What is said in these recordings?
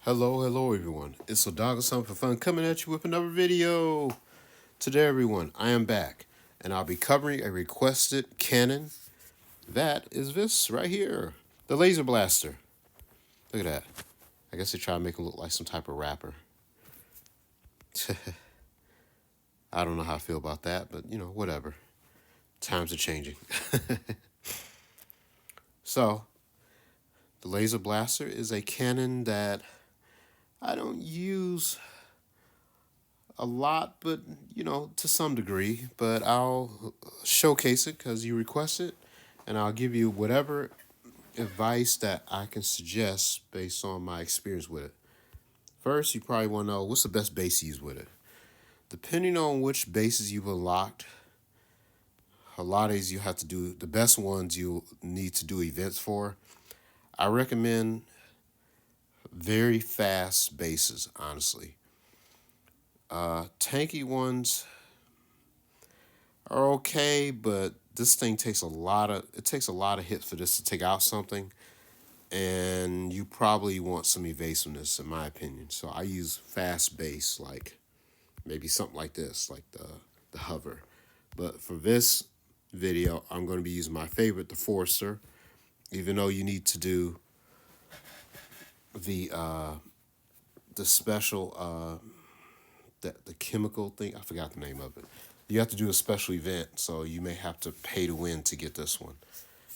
Hello everyone. It's a dog or something for fun coming at you with another video. Today everyone, I am back and I'll be covering a requested canon. That is this right here. The laser blaster. Look at that. I guess they try to make him look like some type of rapper. I don't know how I feel about that, but whatever. Times are changing. So, the laser blaster is a cannon that I don't use a lot, but to some degree. But I'll showcase it because you request it, and I'll give you whatever advice that I can suggest based on my experience with it. First, you probably want to know what's the best base to use with it. Depending on which bases you've unlocked, a lot of these you have to do the best ones you need to do events for. I recommend very fast bases, honestly. Tanky ones are okay, but this thing takes a lot of hits for this to take out something, and you probably want some evasiveness in my opinion. So I use fast base, like maybe something like this, like the hover. But for this video, I'm going to be using my favorite, the Forester. Even though you need to do the uh, the special the chemical thing, I forgot the name of it. You have to do a special event, so you may have to pay to win to get this one.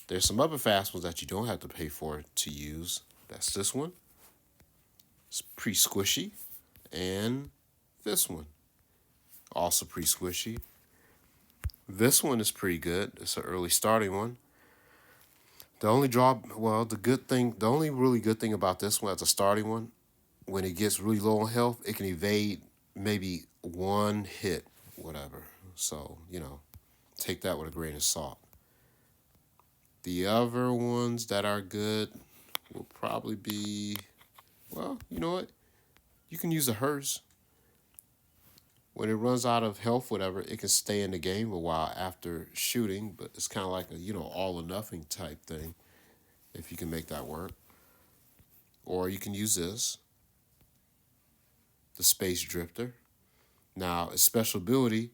There's some other fast ones that you don't have to pay for to use. That's this one. It's pretty squishy. And this one. Also pretty squishy. This one is pretty good. It's an early starting one. The only the only really good thing about this one as a starting one, when it gets really low on health, it can evade maybe one hit, whatever. So, take that with a grain of salt. The other ones that are good will probably be, well, you know what? You can use a hearse. When it runs out of health, whatever, it can stay in the game a while after shooting, but it's kind of like a, all or nothing type thing, if you can make that work. Or you can use this, the Space Drifter. Now, its special ability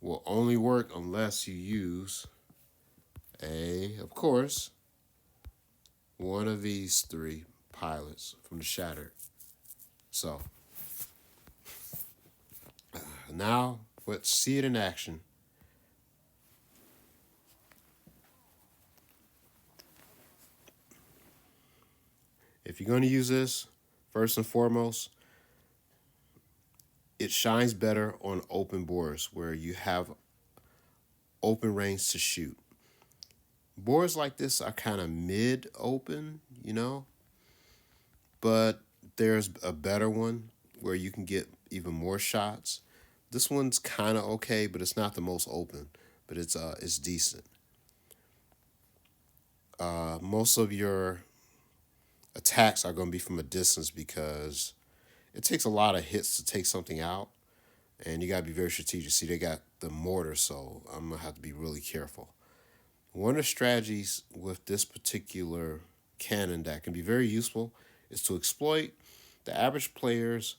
will only work unless you use of course, one of these three pilots from the Shattered. So, now let's see it in action. If you're going to use this, first and foremost, it shines better on open bores where you have open range to shoot. Bores like this are kind of mid open, but there's a better one where you can get even more shots. This one's kind of okay, but it's not the most open, but it's decent. Most of your attacks are going to be from a distance because it takes a lot of hits to take something out, and you got to be very strategic. See, they got the mortar, so I'm going to have to be really careful. One of the strategies with this particular cannon that can be very useful is to exploit the average players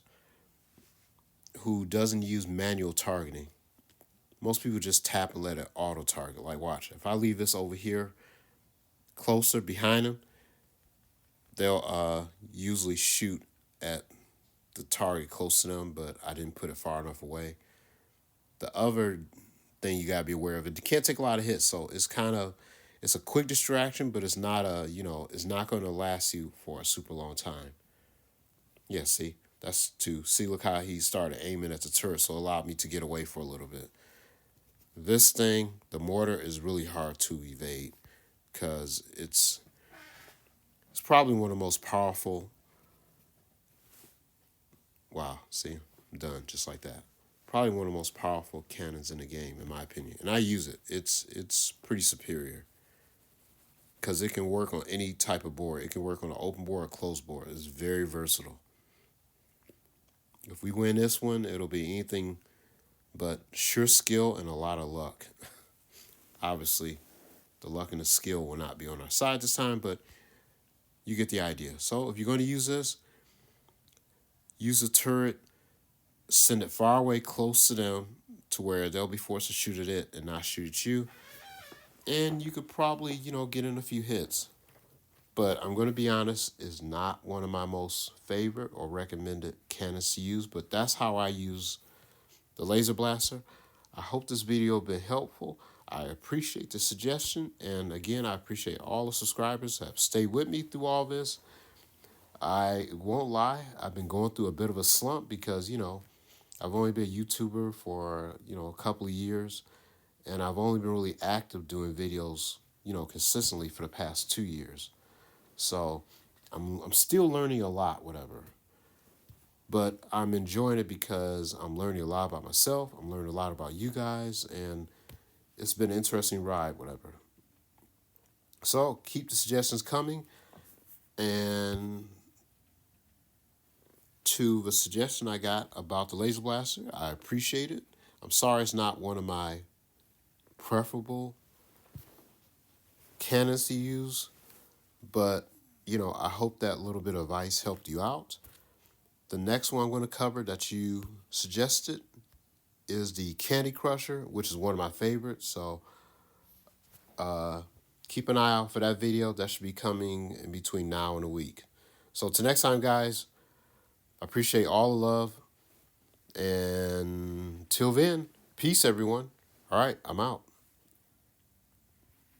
who doesn't use manual targeting. Most people just tap and let it auto target. Like, watch, if I leave this over here closer behind them, they'll usually shoot at the target close to them, but I didn't put it far enough away. The other thing you gotta be aware of, it can't take a lot of hits, so it's a quick distraction, but it's not it's not going to last you for a super long time. Yeah, see, that's to see. Look how he started aiming at the turret, so it allowed me to get away for a little bit. This thing, the mortar, is really hard to evade because it's probably one of the most powerful. Wow, see, I'm done just like that. Probably one of the most powerful cannons in the game, in my opinion, and I use it. It's pretty superior because it can work on any type of board. It can work on an open board or closed board. It's very versatile. If we win this one, it'll be anything but sure skill and a lot of luck. Obviously, the luck and the skill will not be on our side this time, but you get the idea. So if you're going to use this, use a turret, send it far away, close to them, to where they'll be forced to shoot at it and not shoot at you. And you could probably, get in a few hits. But I'm going to be honest, is not one of my most favorite or recommended cannons to use, but that's how I use the laser blaster. I hope this video been helpful. I appreciate the suggestion, and again, I appreciate all the subscribers that have stayed with me through all this. I won't lie, I've been going through a bit of a slump because, I've only been a YouTuber for, a couple of years, and I've only been really active doing videos, consistently for the past 2 years. So I'm still learning a lot, whatever. But I'm enjoying it because I'm learning a lot about myself. I'm learning a lot about you guys, and it's been an interesting ride, whatever. So keep the suggestions coming. And to the suggestion I got about the laser blaster, I appreciate it. I'm sorry it's not one of my preferable cannons to use, but I hope that little bit of advice helped you out. The next one I'm going to cover that you suggested is the Candy Crusher, which is one of my favorites. So keep an eye out for that video. That should be coming in between now and a week. So till next time, guys, I appreciate all the love. And till then, peace, everyone. All right, I'm out.